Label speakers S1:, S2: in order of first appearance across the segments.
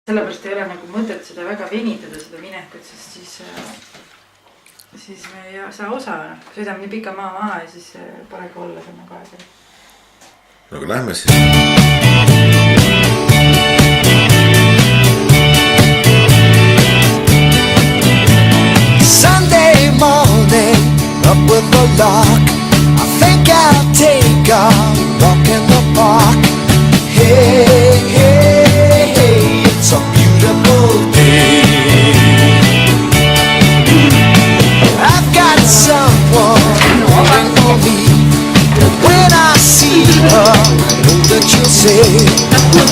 S1: sellepärast ei ole nagu mõtet seda väga venitada, seda minekut, sest siis me ei saa osa. Sõidame nii pika maa maha ja siis pole ka olla sama kaega.
S2: Aga lähme siis.
S3: Sunday morning, up with the lark. I think I'll take a walk in the park. Hey, hey, hey, it's a beautiful day. I've got someone waiting for me. When I see her, I know that you'll say,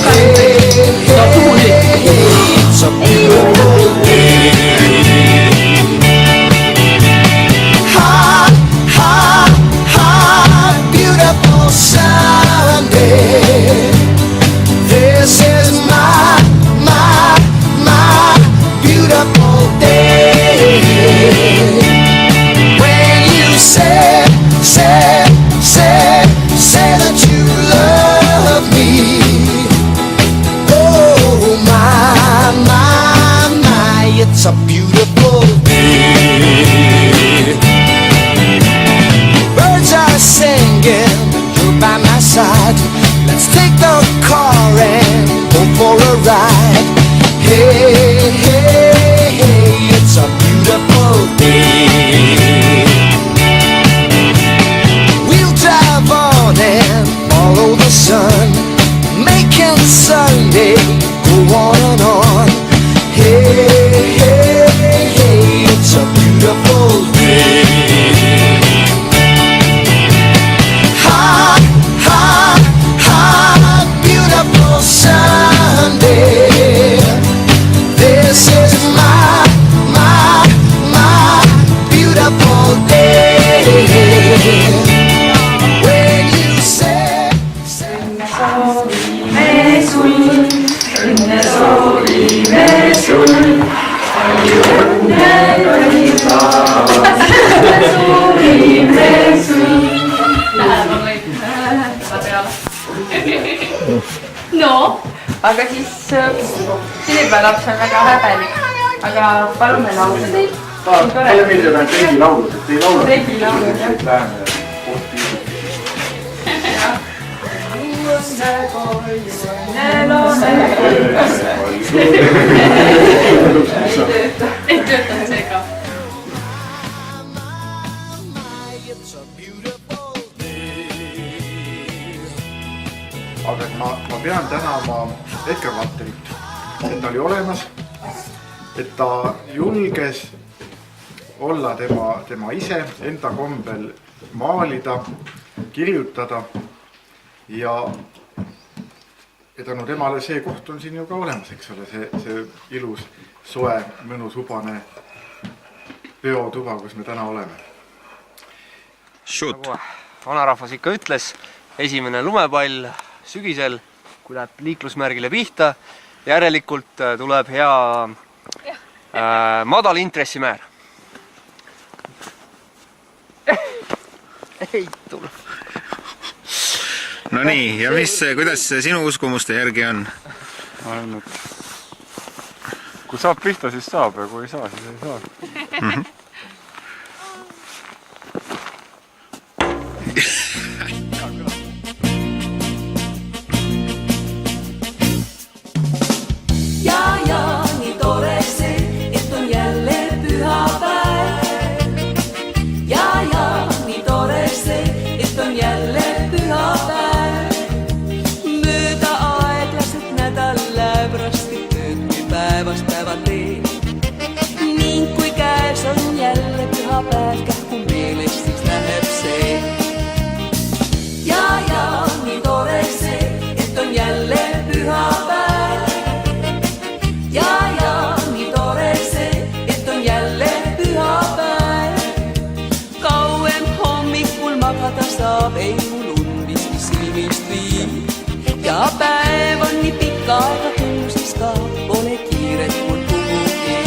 S3: hey, hey, hey, it's a beautiful day. Hot, hot, hot, beautiful Sunday. This is my beautiful day. When you say that you love me. Oh my, it's a beautiful day. Birds are singing, you're by my side. Let's take the car and go for a ride. Hey, hey, hey, it's a beautiful day. We'll drive on and follow the sun, making Sunday go on and on. Hey, hey, hey, it's a beautiful day. Hot, hot, hot, beautiful Sunday. This is my beautiful day. When you say
S1: Õnne soovime sul, palju õnne soovime sul.
S4: No, aga siis sünnipäevalaps on väga häbelik, aga palume laulda teid.
S5: Mulle meeldib ainult regilaulud, et ei laulud.
S4: Regilaulud, jah.
S5: Läheme postpiisid.
S4: Ei tööta seega.
S5: Aga ma pean tänama Edgar Valterit, et ta oli olemas, et ta julges olla tema ise, enda kombel maalida, kirjutada ja tänu temale see koht on siin ju ka olemas, eks ole, see ilus, soe, mõnus, hubane peotuba, kus me täna oleme.
S2: Shoot.
S6: Vanarahvas ikka ütles, esimene lumepall sügisel, kui läheb liiklusmärgile pihta, järelikult tuleb hea madal intressimäär. Ei tule.
S2: No nii, ja kuidas sinu uskumuste järgi on?
S7: Kui saab pihta, siis saab ja kui ei saa, siis ei saa.
S8: Ja, nii tore see, et on jälle pühapäev. Ja, nii tore see, et on jälle pühapäev. Mööda aeglaselt nädal läheb raske tööd, kui päevast päeva teeb. Ning kui käes on jälle pühapäev, kähku meelest siis läheb see. Ja, nii tore see, et on jälle pühapäev. Ja, nii tore see, et on jälle pühapäev. Kauem hommikul magada saab, ei mul undiski silmist viib. Ja päev on nii pikka aega tõusis ka, pole kiiret mul kuhugi.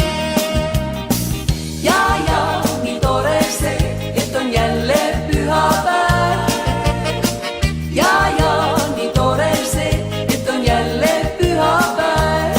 S8: Ja, nii tore see, et on jälle pühapäev. Ja, nii tore see, et on jälle pühapäev.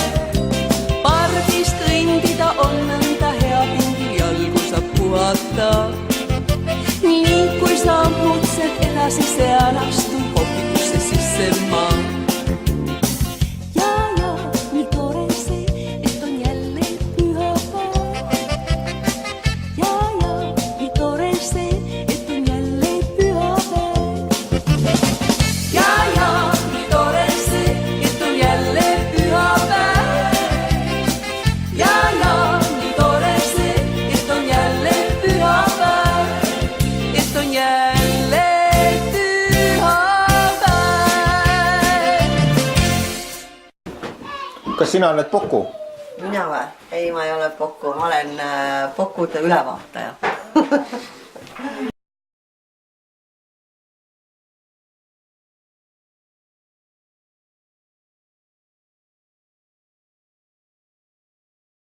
S2: sina oled Poku?
S9: Mina või? Ei, ma ei ole Poku, ma olen Pokude ülevaataja.